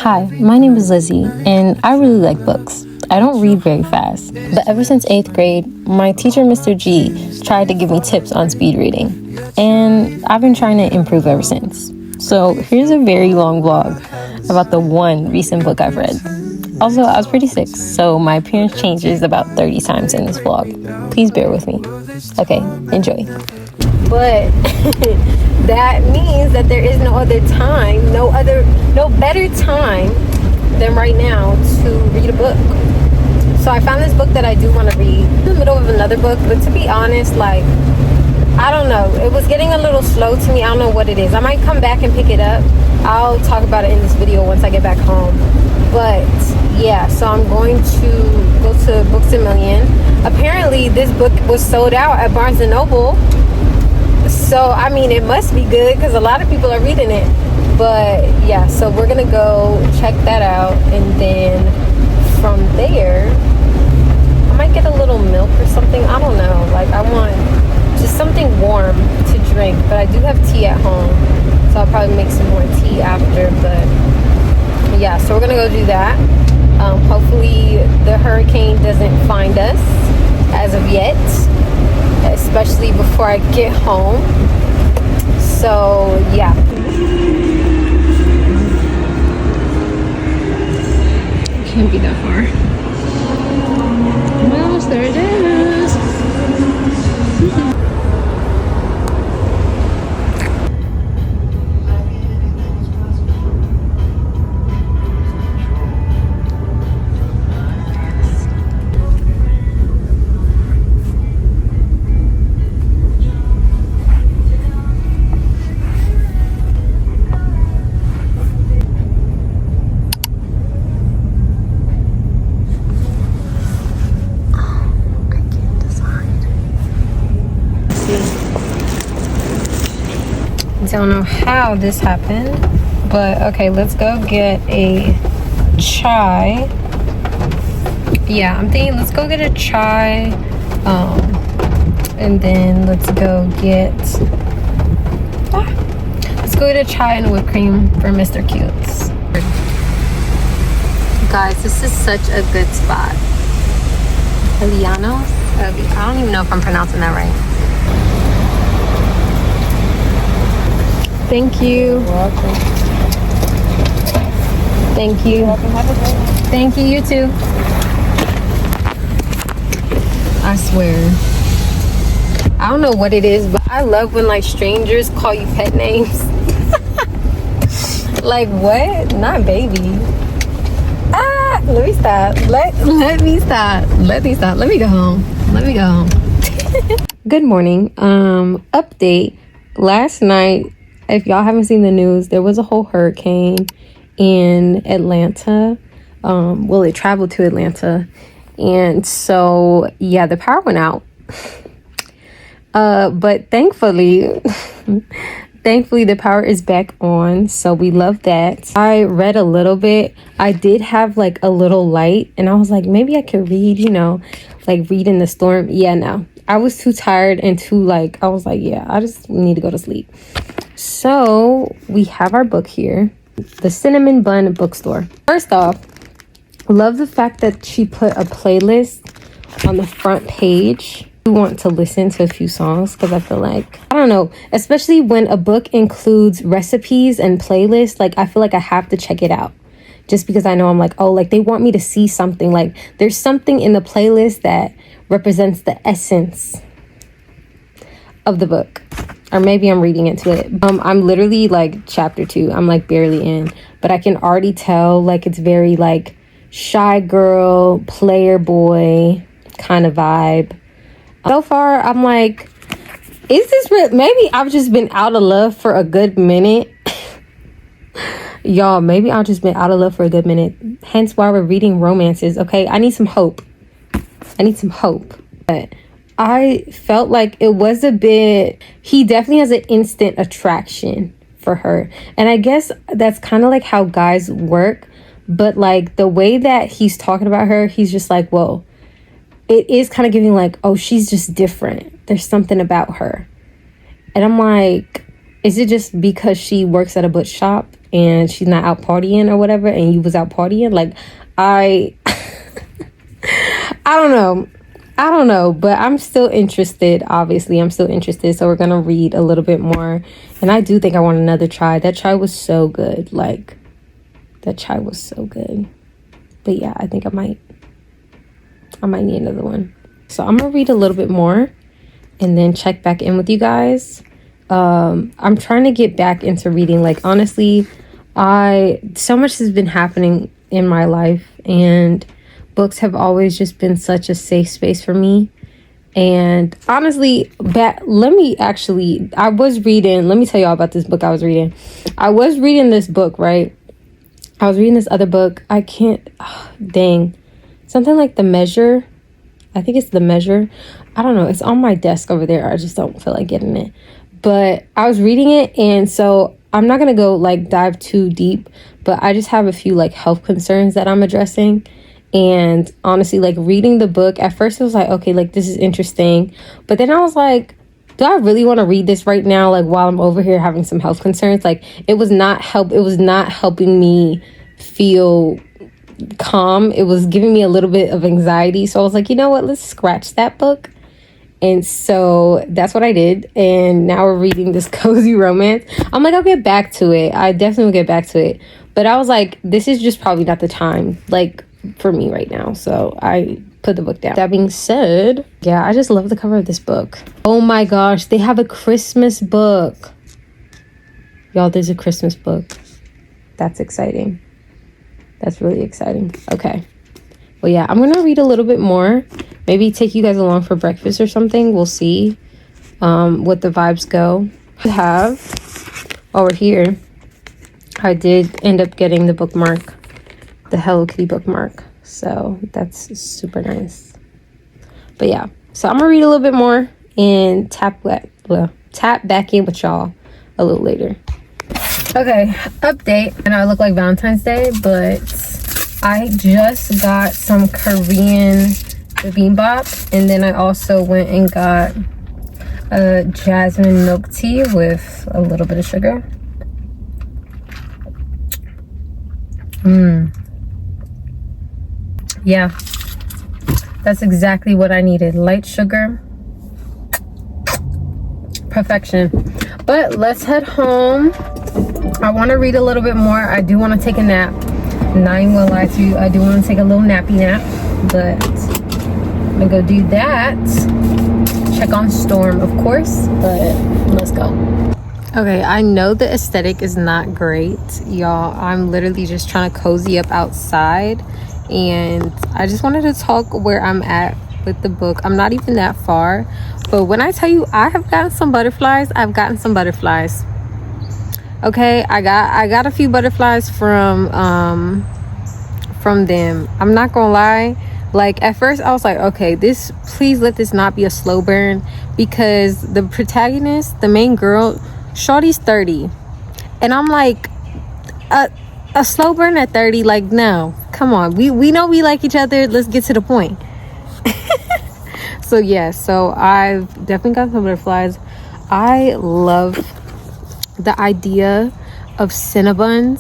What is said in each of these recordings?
Hi, my name is Lizzie, and I really like books. I don't read very fast, but ever since 8th grade, my teacher, Mr. G, tried to give me tips on speed reading, and I've been trying to improve ever since. So here's a very long vlog about the one recent book I've read. Also, I was pretty sick, so my appearance changes about 30 times in this vlog. Please bear with me. Okay, enjoy. But that means that there is no other time, no better time than right now to read a book. So I found this book that I do want to read in the middle of another book, but to be honest, like, I don't know, it was getting a little slow to me. I don't know what it is. I might come back and pick it up. I'll talk about it in this video once I get back home. But yeah, so I'm going to go to Books A Million. Apparently this book was sold out at Barnes & Noble. So, I mean, it must be good because a lot of people are reading it. But yeah, so we're going to go check that out. And then from there, I might get a little milk or something. I don't know. Like, I want just something warm to drink. But I do have tea at home. So I'll probably make some more tea after. But yeah, so we're going to go do that. Hopefully the hurricane doesn't find us as of yet, especially before I get home. So yeah, can't be that far. Almost there it is. Don't know how this happened, but okay, let's go get a chai. Yeah, I'm thinking let's go get a chai, and then let's go get a chai and whipped cream for Mr. Cutes. Guys, this is such a good spot. Elianos? I don't even know if I'm pronouncing that right. Thank you. You're welcome. Thank you. You're welcome. Have a great one. Thank you, you too. I swear. I don't know what it is, but I love when like strangers call you pet names. Like what? Not baby. Ah, let me stop. Let me stop. Let me stop. Let me go home. Let me go home. Good morning. Update. Last night, if y'all haven't seen the news, there was a whole hurricane in Atlanta. Well, it traveled to Atlanta. And so, yeah, the power went out. But thankfully, the power is back on. So we love that. I read a little bit. I did have like a little light. And I was like, maybe I could read, you know, like read in the storm. Yeah, no. I was too tired and too like, I was like, yeah, I just need to go to sleep. So we have our book here, the Cinnamon Bun Bookstore. First off, love the fact that she put a playlist on the front page. I want to listen to a few songs because I feel like, I don't know, especially when a book includes recipes and playlists, like I feel like I have to check it out just because I know I'm like, oh, like they want me to see something, like there's something in the playlist that represents the essence of the book. Or maybe I'm reading into it. I'm literally like chapter 2. I'm like barely in. But I can already tell like it's very like shy girl, player boy kind of vibe. So far, I'm like, is this real? Maybe I've just been out of love for a good minute. Y'all, maybe I've just been out of love for a good minute. Hence why we're reading romances. Okay, I need some hope. But I felt like it was a bit, he definitely has an instant attraction for her. And I guess that's kind of like how guys work. But like the way that he's talking about her, he's just like, whoa. It is kind of giving like, oh, she's just different. There's something about her. And I'm like, Is it just because she works at a bookshop and she's not out partying or whatever, and you was out partying? Like, I I don't know, but I'm still interested. Obviously, I'm still interested. So we're going to read a little bit more. And I do think I want another try. That try was so good. Like, that try was so good. But yeah, I think I might need another one. So I'm going to read a little bit more and then check back in with you guys. I'm trying to get back into reading. Like, honestly, so much has been happening in my life, and books have always just been such a safe space for me. And honestly, let me tell y'all about this book I was reading. I was reading this book, right? I was reading this other book. Something like The Measure. I think it's The Measure. I don't know. It's on my desk over there. I just don't feel like getting it. But I was reading it, and so I'm not going to go like dive too deep, but I just have a few like health concerns that I'm addressing. And honestly, like reading the book, at first it was like, okay, like this is interesting. But then I was like, do I really want to read this right now? Like while I'm over here having some health concerns, like it was not helping me feel calm. It was giving me a little bit of anxiety. So I was like, you know what? Let's scratch that book. And so that's what I did. And now we're reading this cozy romance. I'm like, I'll get back to it. I definitely will get back to it. But I was like, this is just probably not the time, like, for me right now. So I put the book down. That being said, yeah, I just love the cover of this book. Oh my gosh, they have a Christmas book. Y'all, there's a Christmas book. That's exciting. That's really exciting. Okay. Well, yeah, I'm going to read a little bit more. Maybe take you guys along for breakfast or something. We'll see what the vibes go. I have over here, I did end up getting the bookmark, the Hello Kitty bookmark. So that's super nice. But yeah, so I'm going to read a little bit more and tap back in with y'all a little later. Okay, update. I know I look like Valentine's Day, but I just got some Korean bibimbap, and then I also went and got a jasmine milk tea with a little bit of sugar. Yeah, that's exactly what I needed. Light sugar, perfection. But let's head home. I want to read a little bit more. I do want to take a nap. Not even gonna lie to you, I do want to take a little nappy nap, but I'm gonna go do that. Check on Storm, of course, but let's go. Okay, I know the aesthetic is not great, y'all. I'm literally just trying to cozy up outside, and I just wanted to talk where I'm at with the book. I'm not even that far, but when I tell you I have gotten some butterflies, I've gotten some butterflies. Okay, I got a few butterflies from them. I'm not gonna lie, like at first I was like, okay, please let this not be a slow burn, because the protagonist, the main girl, shorty's 30, and I'm like, a slow burn at 30, like, no, come on, we know we like each other, let's get to the point. So yeah, so I've definitely got some butterflies. I love the idea of cinnamon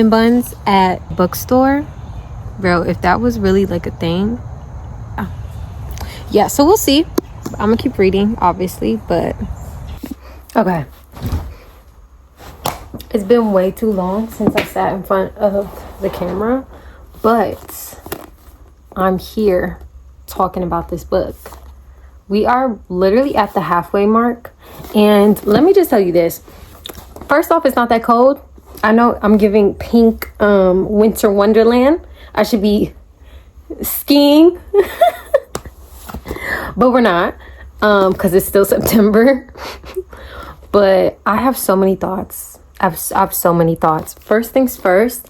buns at bookstore, bro. If that was really like a thing, yeah. So we'll see. I'm gonna keep reading, obviously, but okay. It's been way too long since I sat in front of the camera, but I'm here talking about this book. We are literally at the halfway mark, and let me just tell you this. First off, it's not that cold. I know I'm giving pink winter wonderland. I should be skiing, but we're not, because it's still September. But I have so many thoughts. I have so many thoughts. First things first,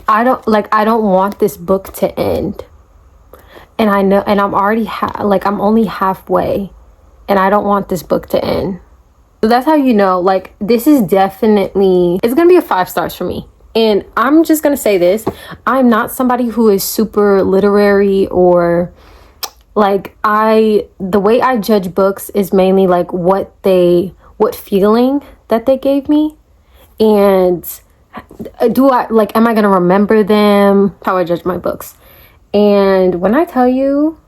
I don't want this book to end. And I know, and I'm already I'm only halfway, and I don't want this book to end. So that's how you know, like, this is definitely, it's gonna be a 5 stars for me. And I'm just gonna say this, I'm not somebody who is super literary or Like the way I judge books is mainly like what feeling that they gave me, and am I gonna remember them? How I judge my books. And when I tell you,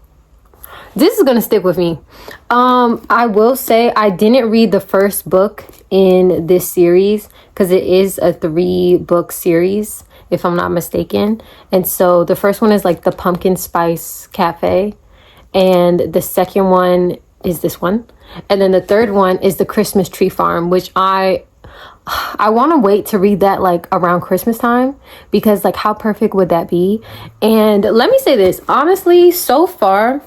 this is gonna stick with me. I will say I didn't read the first book in this series because it is a 3-book series, if I'm not mistaken. And so the first one is like the Pumpkin Spice Cafe, and the second one is this one, and then the third one is the Christmas Tree Farm, which I want to wait to read that like around Christmas time, because like how perfect would that be? And let me say this, honestly, so far,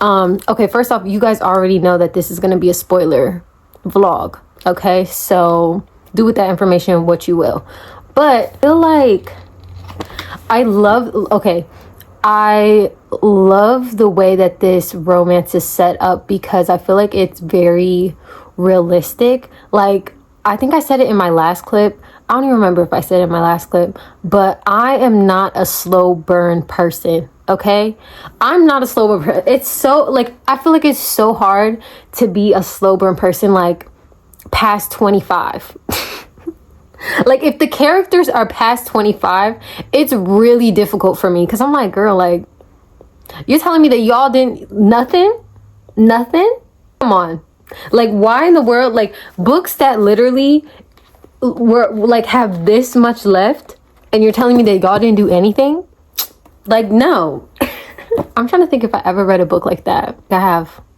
okay, first off, you guys already know that this is going to be a spoiler vlog. Okay, so do with that information what you will. But I feel like I love the way that this romance is set up, because I feel like it's very realistic. Like, I think I said it in my last clip. I don't even remember if I said it in my last clip, but I am not a slow burn person. Okay, I'm not a slow burn. It's so like, I feel like it's so hard to be a slow burn person like past 25. Like, if the characters are past 25, it's really difficult for me, because I'm like, girl, like, you're telling me that y'all didn't nothing? Come on. Like, why in the world, like, books that literally were like have this much left, and you're telling me that y'all didn't do anything? Like, no. I'm trying to think if I ever read a book like that.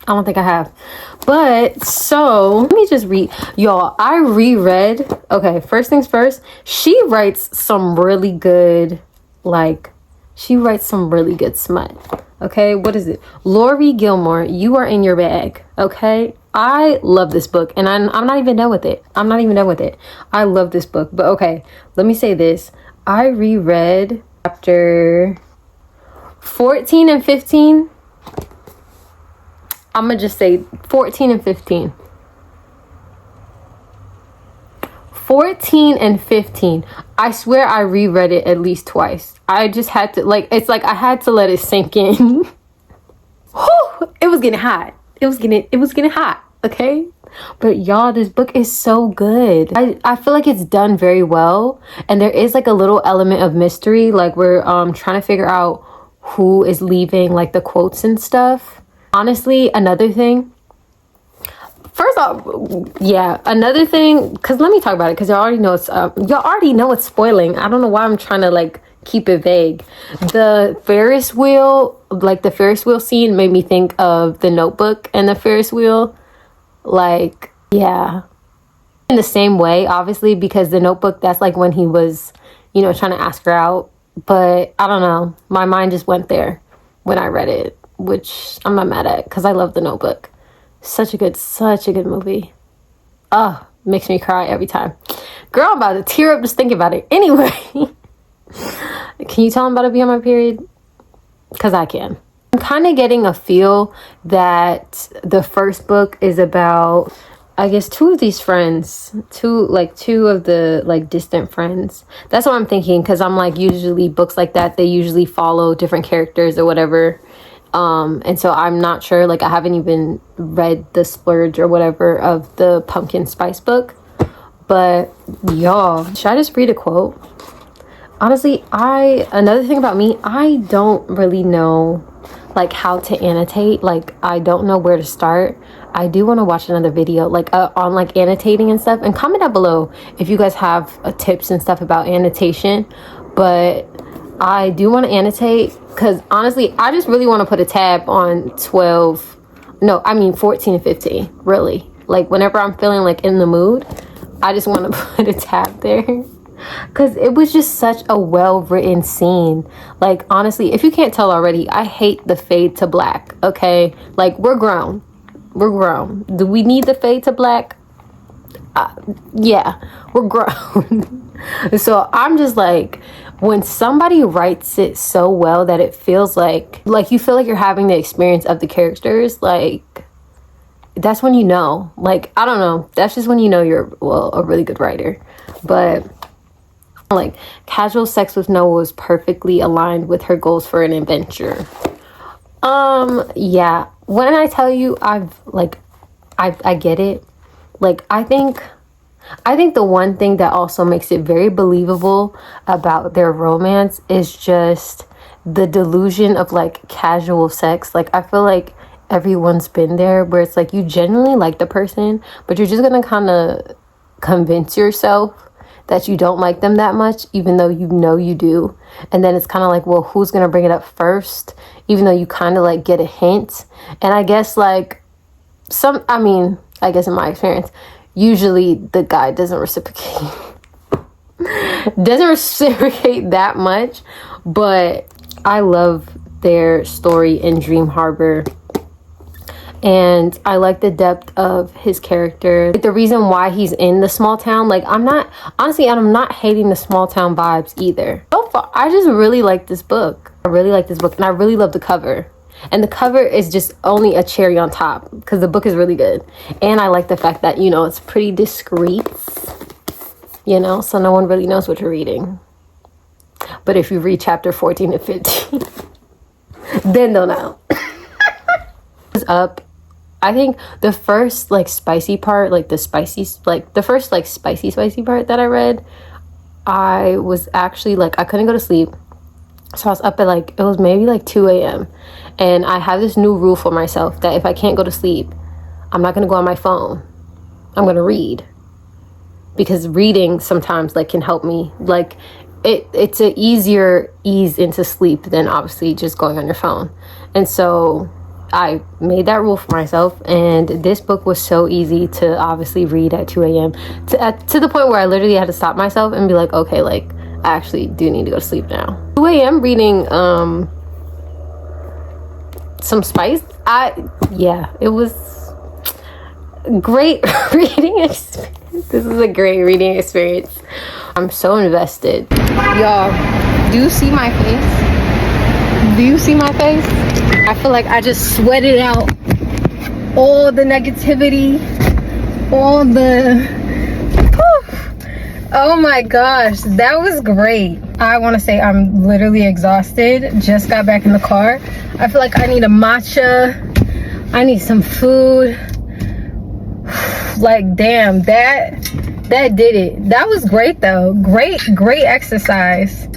I don't think I have. But so let me just read, y'all. I reread. Okay, first things first, she writes some really good smut. Okay, what is it? Lori Gilmore, You Are in Your Bag. Okay, I love this book, and I'm not even done with it. I love this book. But okay, let me say this. I reread chapter 14 and 15. I'm gonna just say 14 and 15. 14 and 15. I swear I reread it at least twice. I just had to, like, it's like I had to let it sink in. Whew, it was getting hot. It was getting hot, okay? But y'all, this book is so good. I feel like it's done very well, and there is like a little element of mystery, like we're trying to figure out who is leaving like the quotes and stuff. Honestly, another thing, first off, yeah, another thing, because let me talk about it, because y'all already know it's spoiling. I don't know why I'm trying to like keep it vague. The Ferris wheel scene made me think of The Notebook and the Ferris wheel. Like, yeah, in the same way, obviously, because The Notebook, that's like when he was, trying to ask her out. But I don't know, my mind just went there when I read it, which I'm not mad at, because I love The Notebook. Such a good movie. Makes me cry every time. Girl, I'm about to tear up just thinking about it. Anyway, can you tell I'm about to be on my period? Because I can. I'm kind of getting a feel that the first book is about, I guess, two of these friends, two of the like distant friends. That's what I'm thinking, because I'm like, usually books like that, they usually follow different characters or whatever. And so I'm not sure, like, I haven't even read the splurge or whatever of the Pumpkin Spice book. But y'all, should I just read a quote? Honestly, another thing about me, I don't really know like how to annotate. Like, I don't know where to start. I do want to watch another video like on like annotating and stuff, and comment down below if you guys have tips and stuff about annotation. But I do want to annotate, because honestly, I just really want to put a tab on 14 and 15, really. Like, whenever I'm feeling like in the mood, I just want to put a tab there, because it was just such a well-written scene. Like, honestly, if you can't tell already, I hate the fade to black, okay? Like, we're grown. Do we need the fade to black? Yeah, we're grown. So I'm just like, when somebody writes it so well that it feels like you feel like you're having the experience of the characters, like, that's when you know. Like, I don't know, that's just when you know you're, well, a really good writer. But like, casual sex with Noah was perfectly aligned with her goals for an adventure. Yeah. When I tell you I get it. Like, I think the one thing that also makes it very believable about their romance is just the delusion of like casual sex. Like, I feel like everyone's been there where it's like you genuinely like the person, but you're just gonna kind of convince yourself that you don't like them that much, even though you know you do. And then it's kind of like, well, who's gonna bring it up first, even though you kind of like get a hint. And I guess like I guess in my experience, usually the guy doesn't reciprocate that much. But I love their story in Dream Harbor, and I like the depth of his character. Like, the reason why he's in the small town, like, I'm not hating the small town vibes either. So far, I just really like this book. And I really love the cover. And the cover is just only a cherry on top because the book is really good. And I like the fact that, you know, it's pretty discreet, you know, so no one really knows what you're reading. But if you read chapter 14 to 15, then they'll know. Up. I think the first like spicy part, like the first like spicy part that I read, I was actually like, I couldn't go to sleep. So I was up at like, it was maybe like 2 a.m. And I have this new rule for myself that if I can't go to sleep, I'm not going to go on my phone. I'm going to read. Because reading sometimes like can help me. Like it's an easier ease into sleep than obviously just going on your phone. And so I made that rule for myself, and this book was so easy to obviously read at 2 a.m. to the point where I literally had to stop myself and be like, okay, like I actually do need to go to sleep now. 2 a.m. reading some spice. It was great reading experience. This is a great reading experience. I'm so invested. Y'all, do you see my face? Do you see my face? I feel like I just sweated out all the negativity, all the... Whew. Oh my gosh, that was great. I want to say I'm literally exhausted. Just got back in the car. I feel like I need a matcha. I need some food. Like, damn, that did it. That was great though. Great exercise.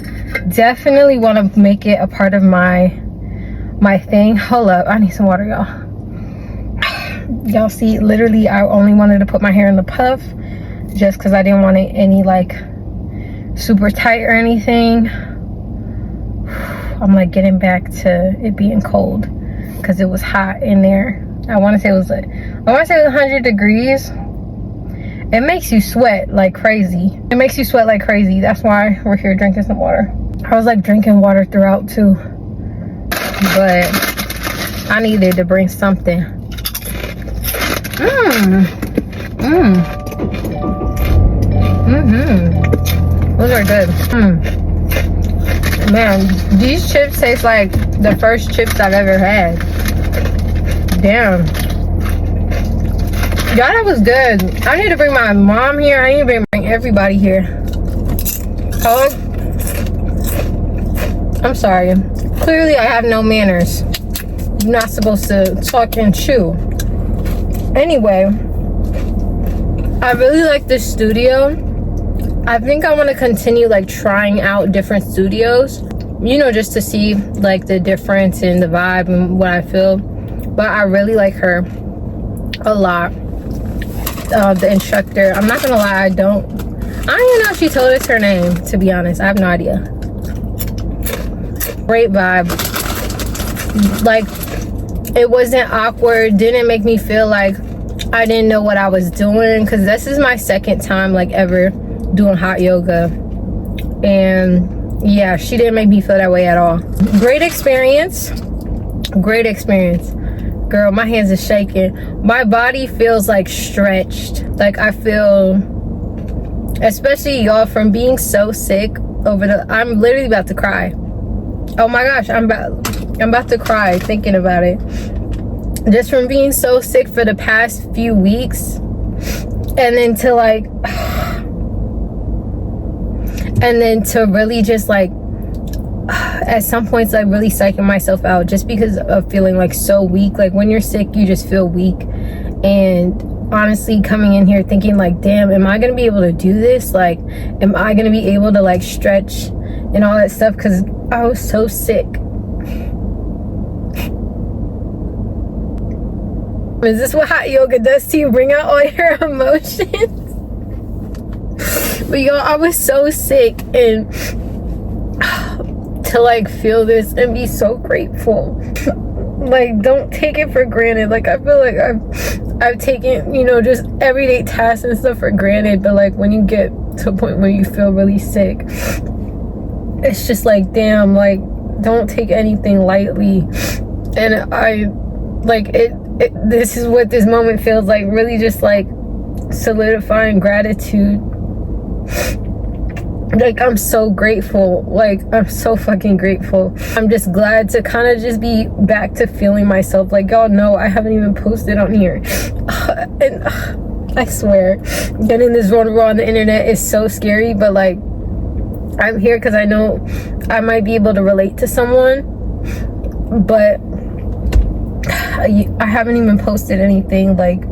Definitely want to make it a part of my thing. Hold up, I need some water, y'all. Y'all see, literally I only wanted to put my hair in the puff just because I didn't want it any like super tight or anything. I'm like getting back to it being cold because it was hot in there. I want to say it was 100 degrees. It makes you sweat like crazy. That's why we're here drinking some water. I was like drinking water throughout too, but I needed to bring something. Those are good. Man, these chips taste like the first chips I've ever had. Damn. Y'all, that was good. I need to bring my mom here. I need to bring everybody here. Oh, I'm sorry. Clearly, I have no manners. You're not supposed to talk and chew. Anyway, I really like this studio. I think I want to continue like trying out different studios, you know, just to see like the difference in the vibe and what I feel. But I really like her a lot. The instructor, I'm not gonna lie, I don't even know if she told us her name, to be honest. I have no idea. Great vibe. Like, it wasn't awkward, didn't make me feel like I didn't know what I was doing, because this is my second time like ever doing hot yoga, and yeah, she didn't make me feel that way at all. Great experience. Girl, my hands are shaking. My body feels like stretched. Like, I feel, especially y'all, from being so sick I'm literally about to cry. Oh my gosh, I'm about to cry thinking about it. Just from being so sick for the past few weeks, and then to like, and then to really just like at some points like really psyching myself out just because of feeling like so weak. Like when you're sick, you just feel weak. And honestly, coming in here thinking like, damn, am I gonna be able to do this? Like, am I gonna be able to like stretch and all that stuff? Because I was so sick. Is this what hot yoga does to you? Bring out all your emotions? But y'all, I was so sick, and to like feel this and be so grateful. Like, don't take it for granted. Like, I feel like I've taken, you know, just everyday tasks and stuff for granted. But like when you get to a point where you feel really sick, it's just like, damn, like, don't take anything lightly. And I like this is what this moment feels like, really just like solidifying gratitude. Like, I'm so grateful. Like, I'm so fucking grateful. I'm just glad to kind of just be back to feeling myself. Like, y'all know I haven't even posted on here. And I swear, getting this vulnerable on the internet is so scary. But like, I'm here because I know I might be able to relate to someone. But I haven't even posted anything like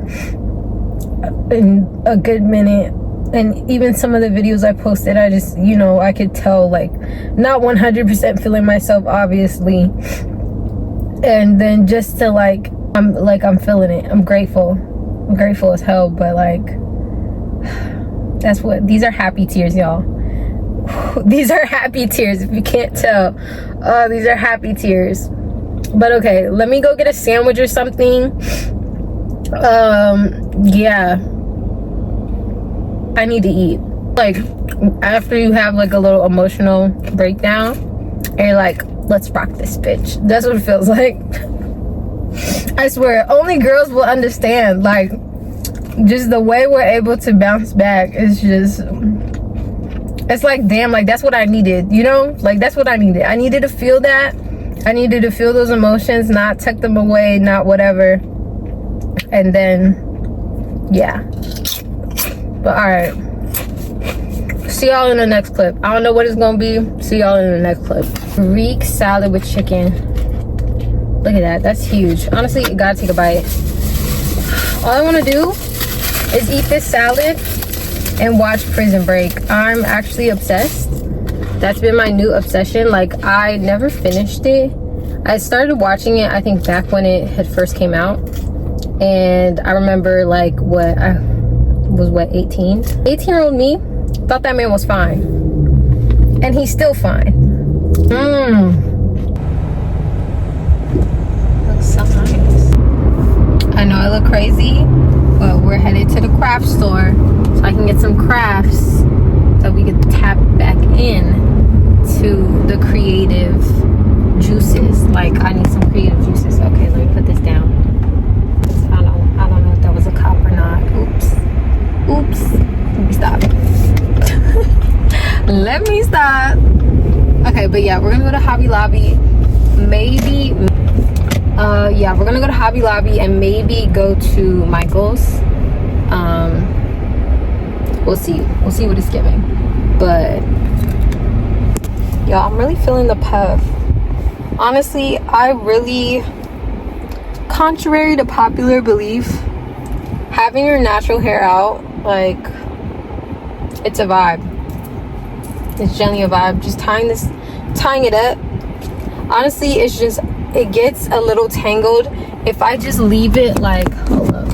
in a good minute. And even some of the videos I posted, I just, you know, I could tell, like, not 100% feeling myself, obviously. And then just to, like, I'm feeling it. I'm grateful. I'm grateful as hell. But, like, that's what, these are happy tears, y'all. These are happy tears, if you can't tell. These are happy tears. But, okay, let me go get a sandwich or something. Yeah. I need to eat. Like, after you have like a little emotional breakdown and you're like, let's rock this bitch. That's what it feels like. I swear, only girls will understand. Like, just the way we're able to bounce back is just, it's like, damn, like that's what I needed, you know? Like, that's what I needed. I needed to feel that. I needed to feel those emotions, not tuck them away, not whatever. And then, yeah. But alright, see y'all in the next clip. I don't know what it's gonna be. See y'all in the next clip. Greek salad with chicken. Look at that, that's huge. Honestly, you gotta take a bite. All I wanna do is eat this salad and watch Prison Break. I'm actually obsessed. That's been my new obsession. Like, I never finished it. I started watching it, I think, back when it had first came out. And I remember, like, what, 18-year-old me thought that man was fine, and he's still fine. Looks so nice. I know I look crazy, but we're headed to the craft store so I can get some crafts so we can tap back in to the creative juices. Like, I need some creative juices. Okay, let me put this down. I don't know if that was a cop or not. Oops, let me stop. Let me stop. Okay, but yeah, we're gonna go to Hobby Lobby. Maybe, yeah, we're gonna go to Hobby Lobby and maybe go to Michael's. We'll see what it's giving. But y'all, I'm really feeling the puff. Honestly, I really, contrary to popular belief, having your natural hair out, like, it's a vibe. It's generally a vibe. Just tying it up, honestly, it's just, it gets a little tangled. If I just leave it, like, hold up,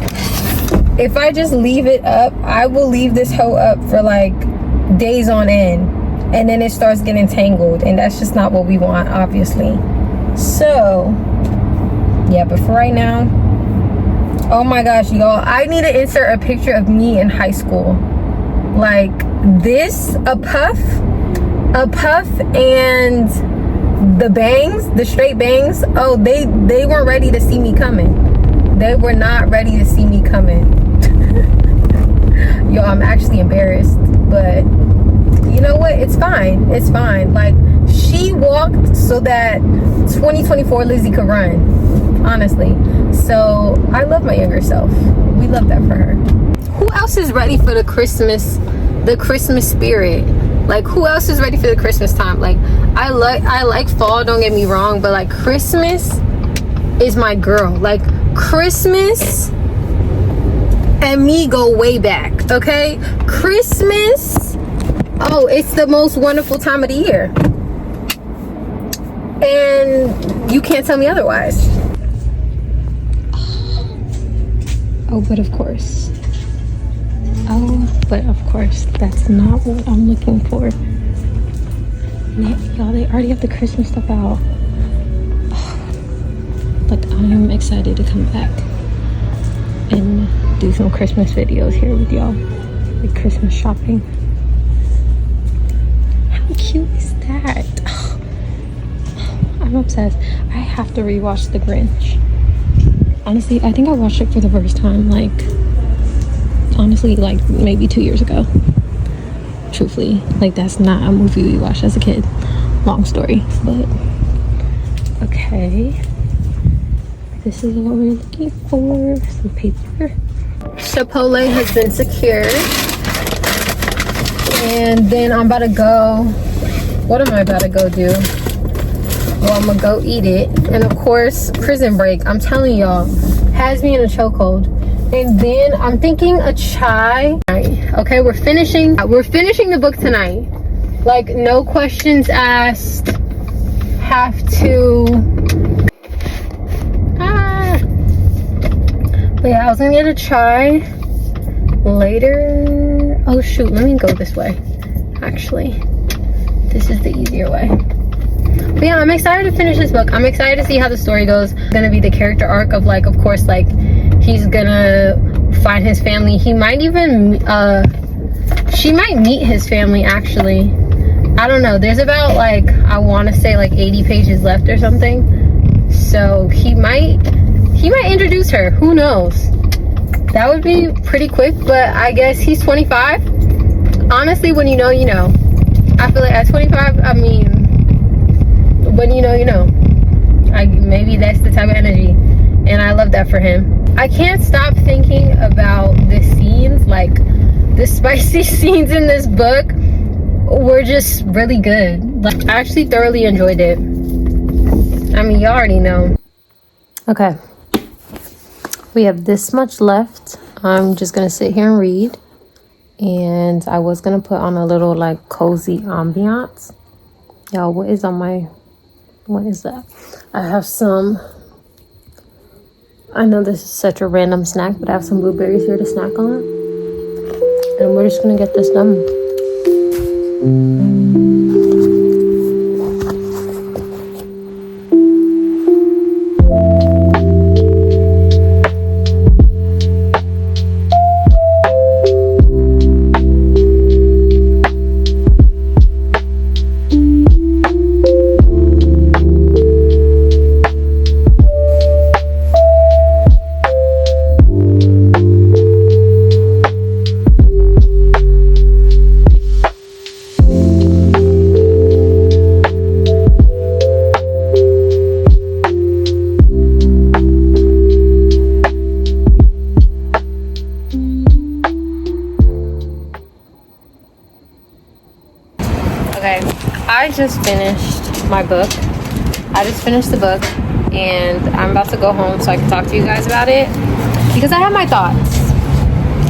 if I just leave it up, I will leave this hoe up for like days on end, and then it starts getting tangled, and that's just not what we want, obviously. So yeah, but for right now, oh my gosh, y'all, I need to insert a picture of me in high school. Like this, a puff and the bangs, the straight bangs. Oh, they weren't ready to see me coming. They were not ready to see me coming. Yo, I'm actually embarrassed, but you know what? It's fine. It's fine. Like, she walked so that 2024 Lizzie could run, honestly. So I love my younger self. We love that for her. Who else is ready for the Christmas spirit? Like, who else is ready for the Christmas time? Like, I like fall, don't get me wrong, but like Christmas is my girl. Like, Christmas and me go way back, okay? Christmas, oh, it's the most wonderful time of the year. And you can't tell me otherwise. Oh, but of course. Oh, but of course, that's not what I'm looking for. Y'all, they already have the Christmas stuff out. Like, I'm excited to come back and do some Christmas videos here with y'all. Like Christmas shopping. How cute is that? I'm obsessed. I have to rewatch The Grinch. Honestly, I think I watched it for the first time, like, honestly, like maybe 2 years ago. Truthfully, like, that's not a movie we watched as a kid. Long story, but okay. This is what we're looking for. Some paper. Chipotle has been secured. And then I'm about to go. What am I about to go do? Well, I'm gonna go eat it. And of course, Prison Break, I'm telling y'all, has me in a chokehold. And then I'm thinking a chai. Okay, we're finishing the book tonight. Like, no questions asked. Have to. But yeah, I was gonna get a chai later. Oh shoot, let me go this way. Actually, this is the easier way. But yeah, I'm excited to finish this book. I'm excited to see how the story goes. It's gonna be the character arc of, like, of course, like, he's gonna find his family. He might even she might meet his family, actually. I don't know. There's about, like, I want to say like 80 pages left or something. So he might introduce her. Who knows? That would be pretty quick, but I guess he's 25. Honestly, when you know, you know. I feel like at 25, I mean, when you know, you know. Maybe that's the type of energy, and I love that for him. I can't stop thinking about the scenes, like the spicy scenes in this book were just really good. Like, I actually thoroughly enjoyed it. I mean, you already know. Okay, we have this much left. I'm just gonna sit here and read, and I was gonna put on a little, like, cozy ambiance. Y'all, what is that? I have some, I know this is such a random snack, but I have some blueberries here to snack on. And we're just gonna get this done. Okay, I just finished my book. I just finished the book, and I'm about to go home so I can talk to you guys about it, because I have my thoughts.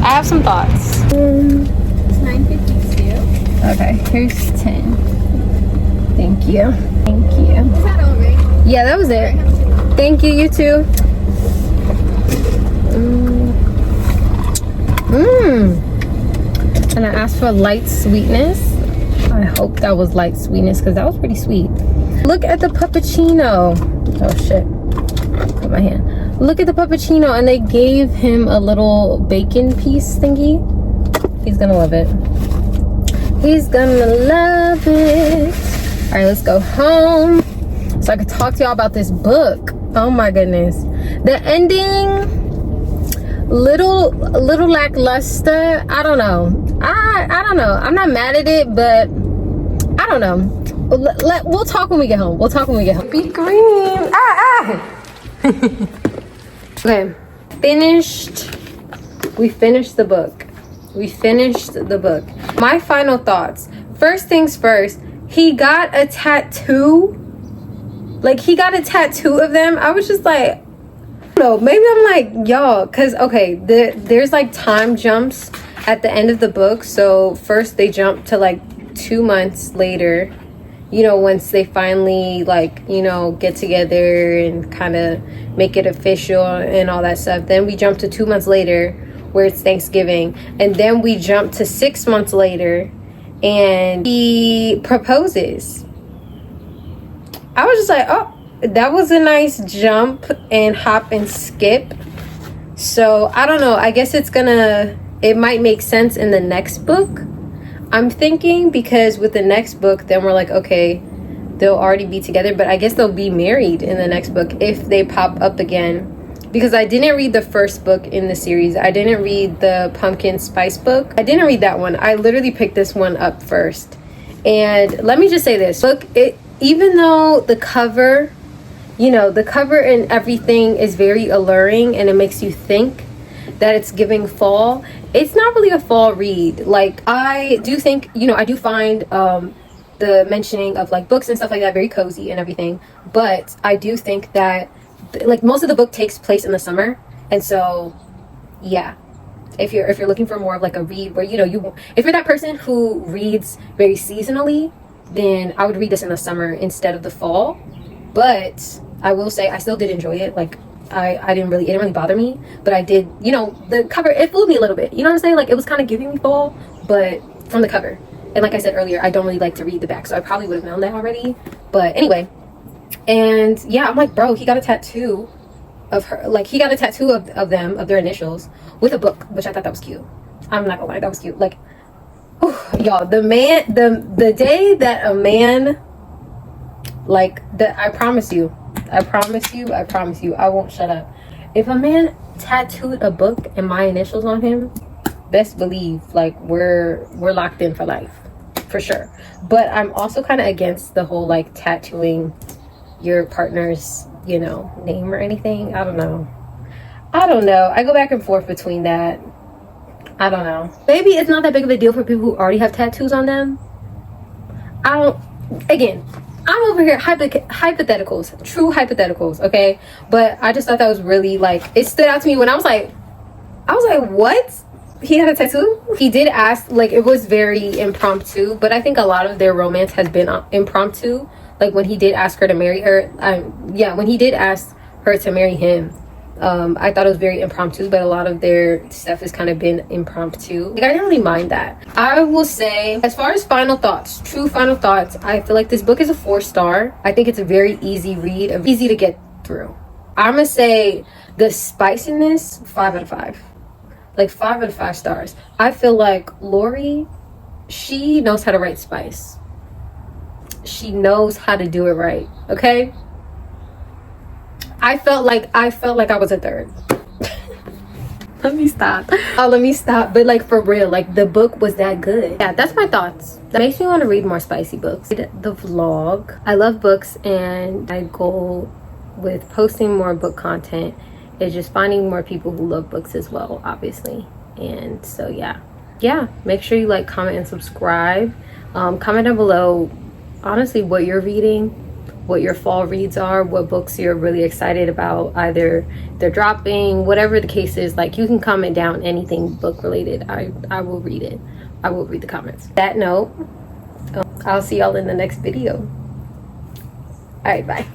I have some thoughts. It's 9:52. Okay, here's 10. Thank you. Thank you. Is that all right? Yeah, that was it. Thank you, you too. And I asked for light sweetness. I hope that was light sweetness, because that was pretty sweet. Look at the puppuccino. Oh shit. Put my hand. Look at the puppuccino, and they gave him a little bacon piece thingy. He's gonna love it. He's gonna love it. All right, let's go home so I could talk to y'all about this book. Oh my goodness. The ending, little lackluster. I don't know. I don't know. I'm not mad at it, but I don't know. We'll talk when we get home. Be green. Okay. We finished the book. My final thoughts. first things first, he got a tattoo. Like, he got a tattoo of them. I was just like, no, maybe I'm like, y'all, because, okay, there's like time jumps at the end of the book. So first they jump to like 2 months later, you know, once they finally, like, you know, get together and kind of make it official and all that stuff. Then we jump to 2 months later where it's Thanksgiving. And then we jump to 6 months later and he proposes. I was just like, oh, that was a nice jump and hop and skip. So I don't know, I guess it might make sense in the next book, I'm thinking, because with the next book then we're like, okay, they'll already be together, but I guess they'll be married in the next book if they pop up again. Because I didn't read the first book in the series. I didn't read the pumpkin spice book. I didn't read that one. I literally picked this one up first. And let me just say this, look, even though the cover, you know, the cover and everything is very alluring and it makes you think that it's giving fall, it's not really a fall read. Like, I do think, you know, I do find the mentioning of like books and stuff like that very cozy and everything, but I do think that like most of the book takes place in the summer. And so yeah, if you're looking for more of like a read where, you know, if you're that person who reads very seasonally, then I would read this in the summer instead of the fall. But I will say I still did enjoy it. Like, it didn't really bother me, but I did, you know, the cover, it fooled me a little bit, you know what I'm saying? Like, it was kind of giving me fall, but from the cover. And like I said earlier, I don't really like to read the back, so I probably would have known that already. But anyway, and yeah, I'm like, bro, he got a tattoo of her, like he got a tattoo of them, of their initials, with a book, which I thought that was cute. I'm not gonna lie, that was cute. Like, y'all, the day that a man, like, I promise you, I won't shut up. If a man tattooed a book and my initials on him, best believe, like, we're locked in for life, for sure. But I'm also kind of against the whole, like, tattooing your partner's, you know, name or anything. I don't know. I go back and forth between that. I don't know. Maybe it's not that big of a deal for people who already have tattoos on them. Again, I'm over here hypotheticals, true hypotheticals, okay? But I just thought that was really, like, it stood out to me when I was like, what? He had a tattoo? He did ask, like, it was very impromptu, but I think a lot of their romance has been impromptu. Like, when he did ask her to marry her, when he did ask her to marry him, I thought it was very impromptu, but a lot of their stuff has kind of been impromptu. Like, I didn't really mind that. I will say, as far as final thoughts, true final thoughts, I feel like this book is a 4-star. I think it's a very easy read, easy to get through. I'm gonna say the spiciness, 5 out of 5. Like, 5 out of 5 stars. I feel like Lori, she knows how to write spice. She knows how to do it right, okay? I felt like I was a 3rd. Let me stop. But, like, for real, like, the book was that good. Yeah, that's my thoughts. That makes me want to read more spicy books. The vlog. I love books, and my goal with posting more book content is just finding more people who love books as well, obviously. And so yeah, make sure you like, comment, and subscribe. Comment down below, honestly, what you're reading, what your fall reads are, what books you're really excited about, either they're dropping, whatever the case is. Like, you can comment down anything book related. I will read it. I will read the comments. That note, I'll see y'all in the next video. All right, bye.